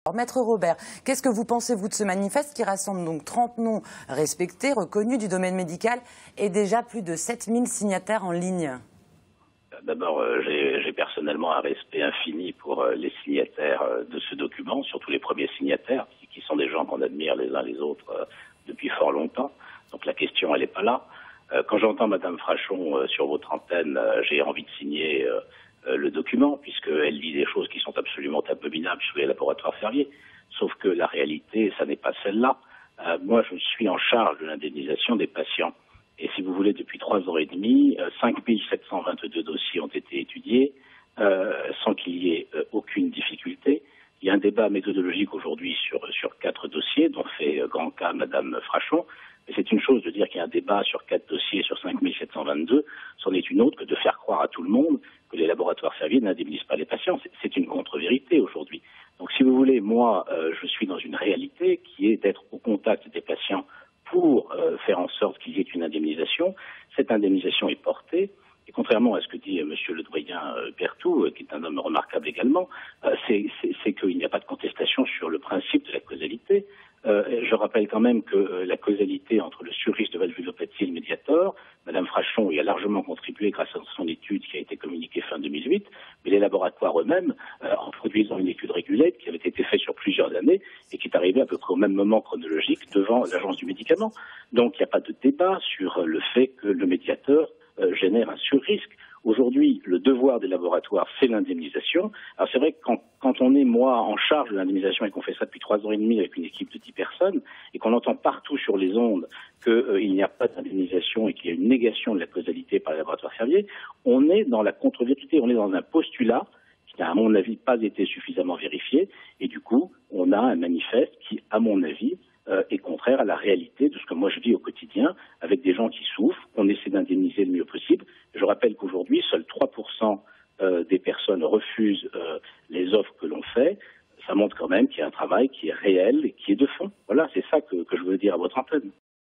Alors, Maître Robert, qu'est-ce que vous pensez, vous, de ce manifeste qui rassemble donc 30 noms respectés, reconnus du domaine médical et déjà plus de 7000 signataires en ligne? D'abord, j'ai personnellement un respect infini pour les signataires de ce document, surtout les premiers signataires, qui sont des gens qu'on admire les uns les autres depuis fort longtemps. Donc la question, elle n'est pas là. Quand j'entends Madame Frachon sur votre antenne, j'ai envie de signer le document, puisqu'elle dit des choses qui sont absolument abominables sur les laboratoires Servier. Sauf que la réalité, ça n'est pas celle-là. Moi, je suis en charge de l'indemnisation des patients. Et si vous voulez, depuis 3 ans et demi, 5722 dossiers ont été étudiés sans qu'il y ait aucune difficulté. Il y a un débat méthodologique aujourd'hui sur 4 dossiers, dont fait grand cas Madame Frachon. Mais c'est une chose de dire qu'il y a un débat sur 4 dossiers sur 5722, c'en est une autre que de faire croire à tout le monde que les laboratoires Servier n'indemnisent pas les patients. C'est une contre-vérité aujourd'hui. Donc si vous voulez, moi, je suis dans une réalité qui est d'être au contact des patients pour faire en sorte qu'il y ait une indemnisation. Cette indemnisation est portée, et contrairement à ce que dit monsieur le doyen Berthoud, qui est un homme remarquable également, c'est qu'il n'y a pas de contestation sur le principe de la causalité. Je rappelle quand même que la causalité entre le surrisque de valvulopathie et le Mediator, Madame Frachon y a largement contribué grâce à son étude qui a été communiquée fin 2008, mais les laboratoires eux-mêmes, en produisant une étude régulée qui avait été faite sur plusieurs années et qui est arrivée à peu près au même moment chronologique devant l'Agence du médicament. Donc il n'y a pas de débat sur le fait que le Mediator génère un surrisque. Aujourd'hui, le devoir des laboratoires, c'est l'indemnisation. Alors c'est vrai que quand on est, moi, en charge de l'indemnisation et qu'on fait ça depuis 3 ans et demi avec une équipe de 10 personnes, et qu'on entend partout sur les ondes qu'il n'y a pas d'indemnisation et qu'il y a une négation de la causalité par les laboratoires Servier, on est dans la contre-vérité, on est dans un postulat qui n'a, à mon avis, pas été suffisamment vérifié, et du coup, on a un manifeste qui, à mon avis, est contraire à la réalité de ce que moi je vis au quotidien, avec des gens qui souffrent, qu'on essaie d'indemniser le mieux possible. Je rappelle qu'aujourd'hui, seuls 3% des personnes refusent les offres que l'on fait. Ça montre quand même qu'il y a un travail qui est réel et qui est de fond. Voilà, c'est ça que je veux dire à votre antenne.